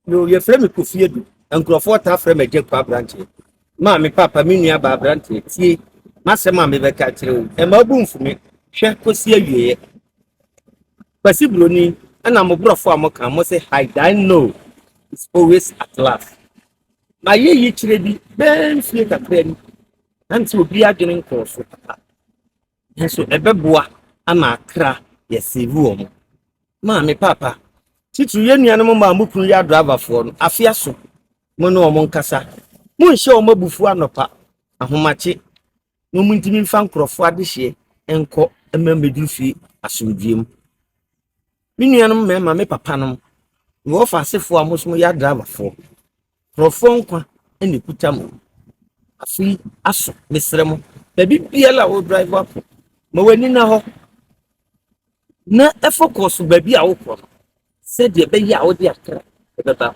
no ye frame Kofiedu and Crawford ta frame Agya Koo branch ma me papa me nua ba branch tie masema me be ka kire o e ma bu mfume hwe kosi awie pasibroni ana mo brofo amoka mo say I don't know it's always at last ma ye yi kire bi ben fie kakra ni anti obi adwene nkorofo papa so ebeboa ama akra ye save wo mo ma me papa titu ye nuanom ma mukunu ya driver fo no afia so mo no mo nkasa mo nhye o mabufu anopa ahomache no muntimi mfa nkorofo adehye enko emameduru fi asomdwiem me nuanom mema me papa no wo fa asefo amosom ya driver fo nkorofo nkwa ene kuta mo afi aso mesremo baby biala wo driver fo ma wani na ho na efocus baby a wo ko said ye be ya wo dia akra beba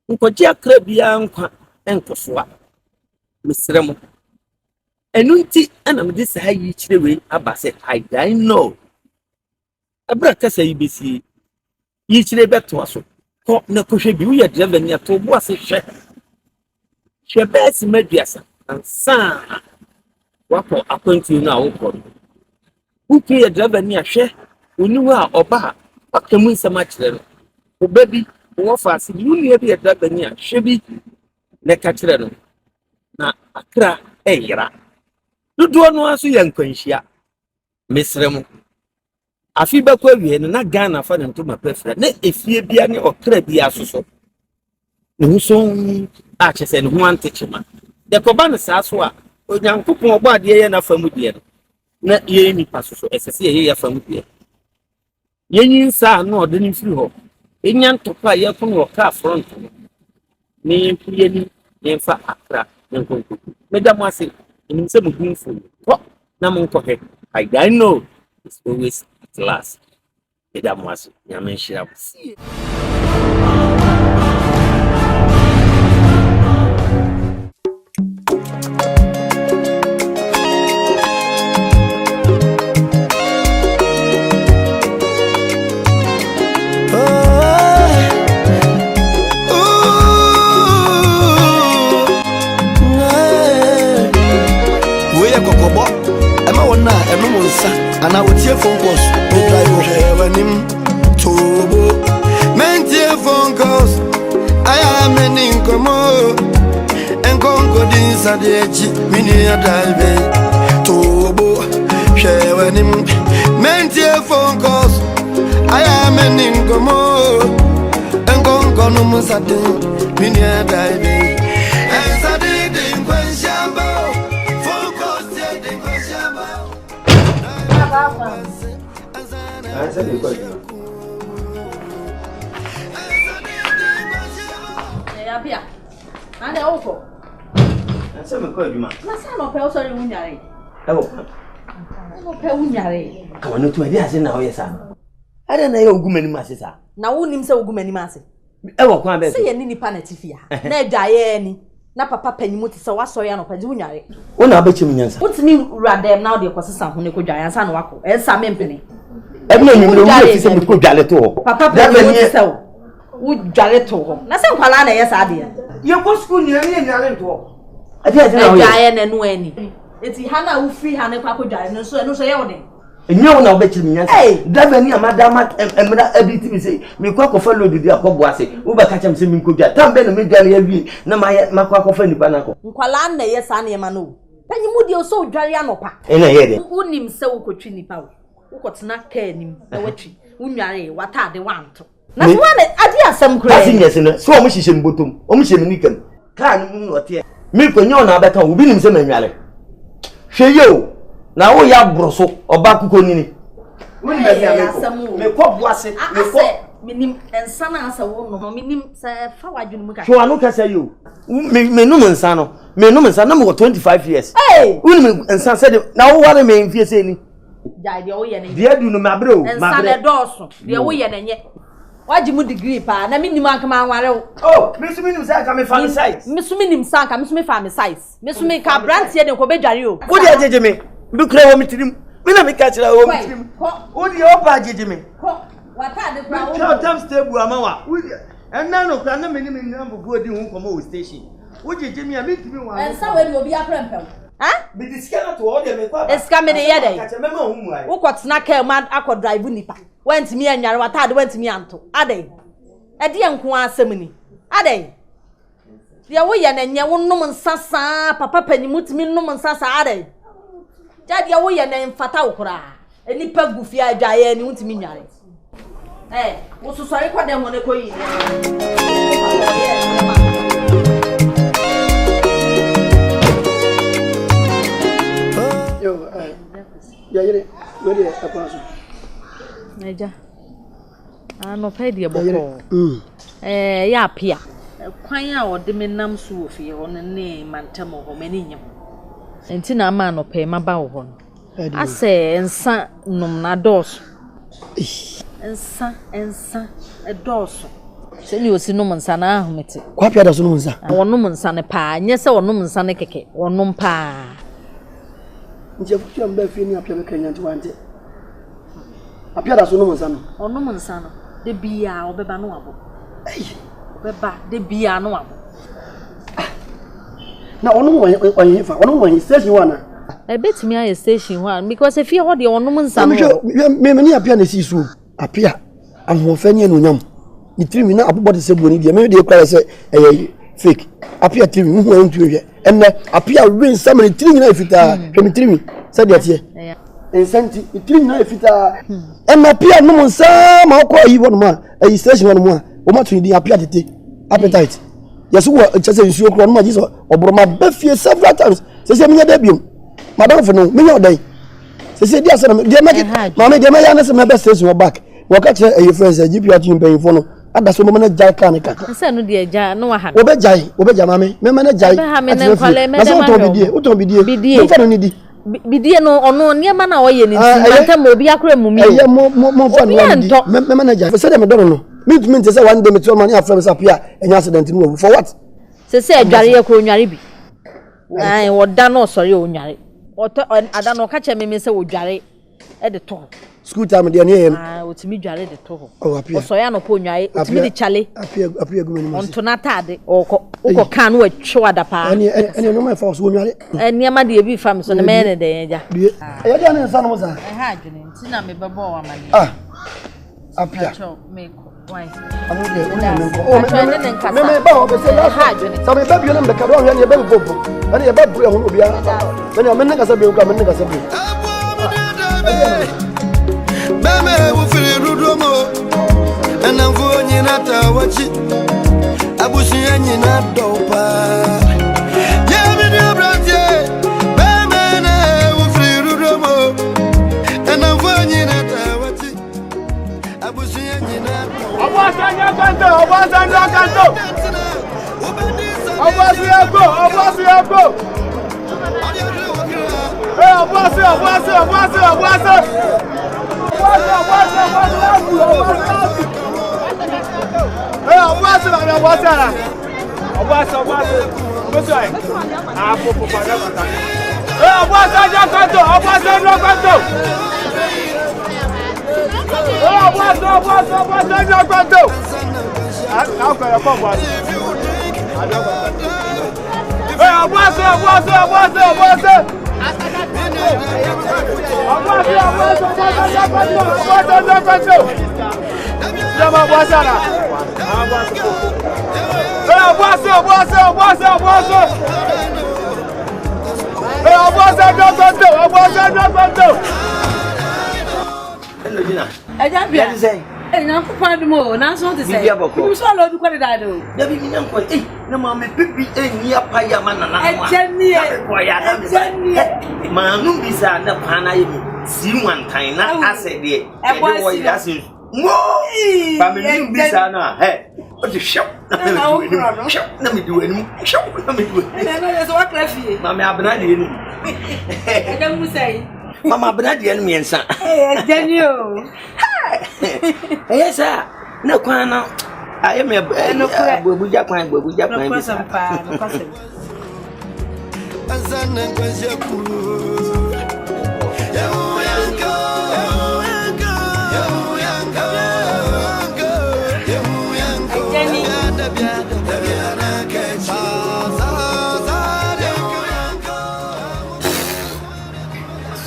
nkoji akra bia nkwa enkosoa mesremo enunti ana me dis ha yi chirewe abase I don't know abra kasa yi besi yi chire beto aso ko na kohwe bi wo ye driver ni ato bo ase hwe besi maduasa ansa wapo appointi na wo ko uke ye driver ni ahwe oniwa oba akamu nsama kire no obabi wo fa ase ni uni bi ye driver ni ahwe bi na ka kire no na akra eyira dodo no aso ye nkwanhia mesremu afi bakwa wie na Ghana fa nto mapefra na efie bia ne okra bia asoso ne huso a chese ne ho antechema de koba ne saso a onyankopon obo ade ye na famu die no na ye ni pasoso esese ye ya famu die ye nyinsa na ode ni firi ho enya ntopa ye ko no ka front ni puye ni fa akra nkonko medam ase ni se mu gunfu ko na mo nkohe I don't know it's always at last medam ase nyame nhira see and I would hear phone calls. When him to mental phone calls. I am an income and conquer this at the edge. Mini a drive to share when him mental phone calls. I am an income and conquer no more at the mini a drive. And Saturday in Quenchamba phone calls. I said it was. Abia. And the awful. I said, my God, you man. My son of Pell, sorry, Unyari. Oh, Pell Unyari. come on, to my dear, now, yes, sir. I don't know who many masses are. Now, who names so many masses? Oh, come back. Say any panettifia. Ne Diane. Na papa penyimu ti se waso ya no padi unyare wona abechi munyansa wotimi radem na de kwosesa ho ne kodwa yansa na wako ensa mempene ebna nyimro mu fi se me kodwale to ho papa penyimu ti se wo dwale to ho na se nkwala na yesa ade ye ko school ni ye nyale to ho ade ade na dwaye na no ani eti hana wo free hana kwa kodwale no so ye wode enyo na obechi munyansa driver ni amadama emra abiti mi say me kwa kofa load di akobo ase wo ba ka chem se mi kodwa tambe no me dwale ya bi na ma kwa kofa nipa na ko nkwala na yesa na ma no penyimu de so dwale anopa ena ye de unim se wo kotwi nipa wo ukotena ka anim na watwi unware wata de wanto na so wane ade asem kura asi nyese no so o mo hihye mbotom o mo hye minikam ka no ote mi ko nyo na abeka wo bi nim se manwale hwe yo na wo ya broso oba kuko nini woni be ya me ko boase me ko minim ensa na asa wo no minim se fa wadwunu mu ka hwe anu kasa yo me num ensa no me num ensa na mo 25 years woni ensa se de na wo ware me mfie se ni ja de wo ye ne de adu no mabre o ensa na doso de wo ye ne nye waji mu degree pa na minim akama anware oh misumi nim sa ka me family size misumi nim sa ka misumi family size misumi ka brand ye de ko bedware o wo de ajeje me bi kra wo mitirim me na me ka kira wo mitirim wo de o ba ajeje me ko wata de kra wo short term stable amawa And now, no, can many number go to Kumawood station. Would you give me a meet me one? And somebody will be a cramp. Huh? Be the scanner to order me. It's coming the other day. I remember whom I got snack a man, I could drive Unipa. Went to me and Yarwata went to me Anto. Are they? A dear Kwa Semini. Are they? The away and ya one woman sassa, Papa Penny Mutmin woman sassa, are they? Daddy away and then Fataukra. Any pug buffia giant won't mean yard. Eh, what's so sorry for them on the coin? Ya yere wele akwaso Naija ano pedi eboko ya apia kwan a ode menam so ofie ho ne mantam ho maninyam enti na ama no pe maba ho no ase ensa num na dos ensa edoso se ni osi num nsa na ahomete kwa apia da so num nsa wonum nsa ne pa nye se wonum nsa ne keke wonum pa nje futu mba fi ni apia be kanya nti wante apia da so num nsa no onum nsa no de bia obeba no abo obeba de bia no abo na onum fa onum station wana betimi aye station one because if you hold onum nsa no me ni apia na si so apia ahofa ni enonyam ni trimi na abobode se buoni dia me de kwara se fake apia trimi hu antu hwe enne apia win sam ni trimi na efita hwe trimi se de tie ensenti trimi na efita enne apia no nsa ma okọ yi wonu ma ayi station wonu ma o ma tun di apia tete appetite yesu wo chese nsuo kro no ma jiso obroma ba fie several times se me nya biom madam for no me nya odai se dia se na dia make mama dia me ya na se me be station wo back wo ka che ayi friends GP atu mpen fo no ada so mo na jai kan ka se no dia ja no wa ha obe jai mama me na jai na so to bidie mo fa no ni di bidie no ono niema na oye ni ntam obi akra mumi mo fa no ni me na jai se dem do no me say one day me to money after me appear any accident no for what se adware akro nware bi ai woda no sorry o nware oto ada no ka che me se wodware e de to school time dey near otimi dware de to ho oh appear so ya no po nware otimi de chale appear go me onto na tade uko kan wo atwo adapa any no my force wo nware niema de bi fam so ne me ne de ja e dey na nsa no mo sa ha adwene ntina me bebo wa mani appear me why me ba o be say last so me ba bi na me ka do hwe ne ba bobo ani e ba buru e ho obi a me ne ka sa be ko me ne ka sa be Bame wo firi rudomo enamfo nyina ta wachi abusia nyina dopa ye mi de branje bame na wo firi rudomo enamfo nyina ta wachi abusia nyina Obasanya kanto na kupadu mo na so te say you so lo bi kwade dado na bi minam ko na ma me bibi eni apa ya manana ma ma nu bi sa na pana yi si wantan na ase de e wo ya se mo ba me nu bi sa na o ti show na me do enu show na me do na so wa krafie ma me abna de enu e ga mu say mama abna de enu miensa Daniel yes sir na kwana aye me bobuja kwan bi sa azana kwazia ku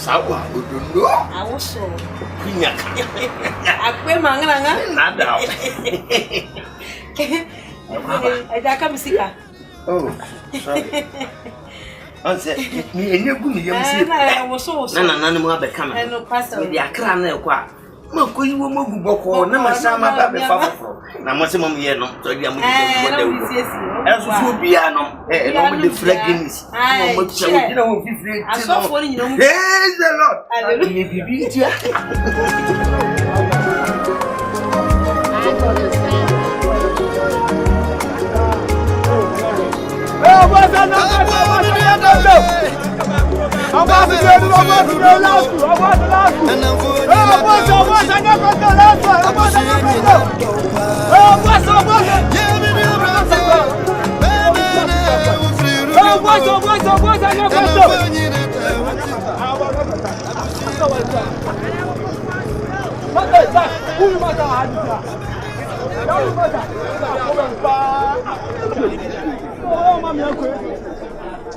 Sawa udundo. Awuso. Kunya. Akwe manganga. Nada. Agya ka musika. Oh, sorry. Onse ni enye gu mi yam si. Na nanu mo abeka me. No pastor. Di akra na ekwa. Ma koyi wo mo gu boko na ma sa ma ba be fa foforo. Na mo se mo ye no to dia mo gu boko. Eso fu bia no. No mo de fragrance. Mo tse wo gina wo fifire ti no. Praise the Lord. Hallelujah. Bibi tia.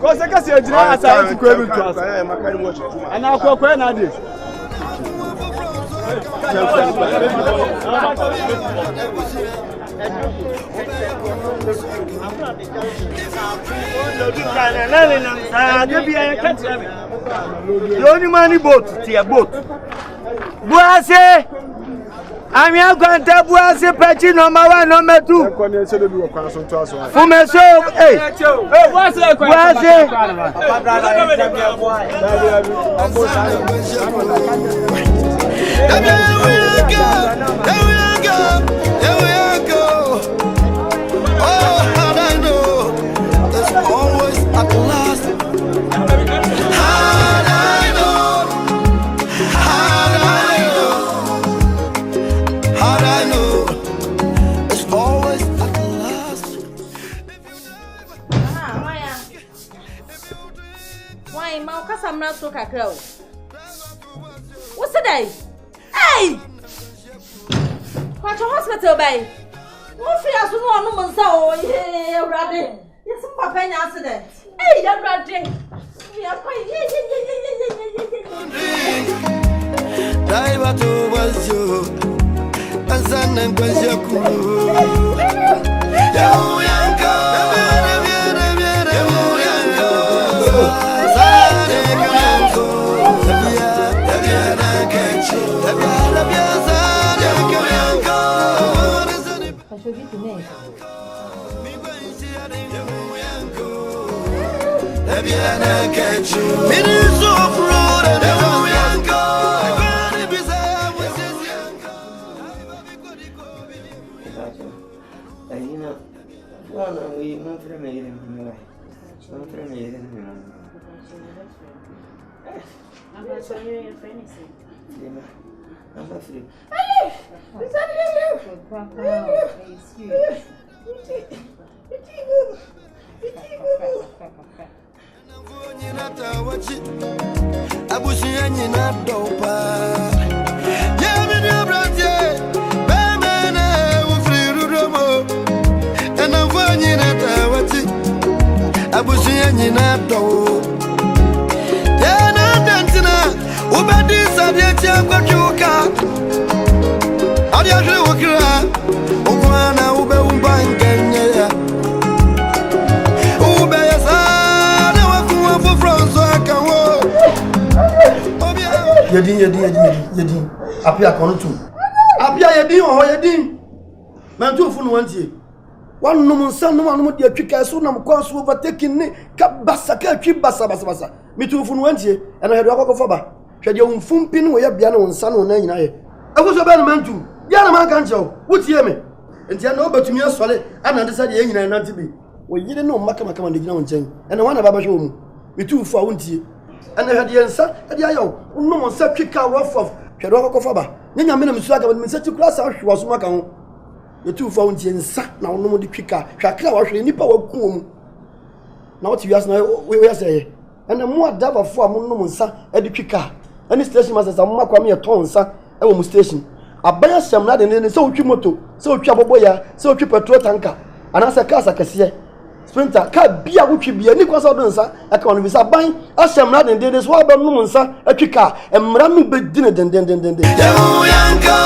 Você quer ser direto a sair de coelho de casa? É na coelho na disso. The only money boat, tia boat. Boise. I'm here going to Boise Petty number 1, number 2. Fumeso, hey. I'm not so cacao. What's the day? Hey! What's your hospital bay? What free as one woman so? Yeah, Raddy. Yes, Papa accident. Hey, you're Raddy. We are quite. Dive to was you. And son and Agya Koo. Yedin. Apia konutu. Apia yedin. Mantu funu wantie. One no son no one de atwika so na mkwanso overtaking ni ka basa ka twi basa. Mitu funu wantie. E na hedo akokofo ba. Hwede umfumpi ni wo ya bia na wonsa no na nyina ye. Akoso ba no mantu. Bia na man kan chew. Wutie me. Enti na obatumi asole ana de sade ye nyina na nti bi. Wo yire no maka de nyina wonchen. E na wana baba hwe mu. Mitu fu a wontie. And I had the answer, and the ayo, no one said, kick out rough of Kedokofaba. Nina Minnesota, when Mr. Class was Macao. The 2 founds and sat now no more the kicker, Shakla was the nipper of Kum. Now to us now, we say, and the more double for Munomonsa at the kicker. And the station was a Macamia Tonsa, a station. A bear some lad and then so Chimoto, so Chaboboya, so Triple Tanker. anasa car sakese sprinter car bia wotwe bia ni kwasa do nsa aka ono bisa ban ahyemra den so aba no nsa atwi car emra no be dine den Yahu yanka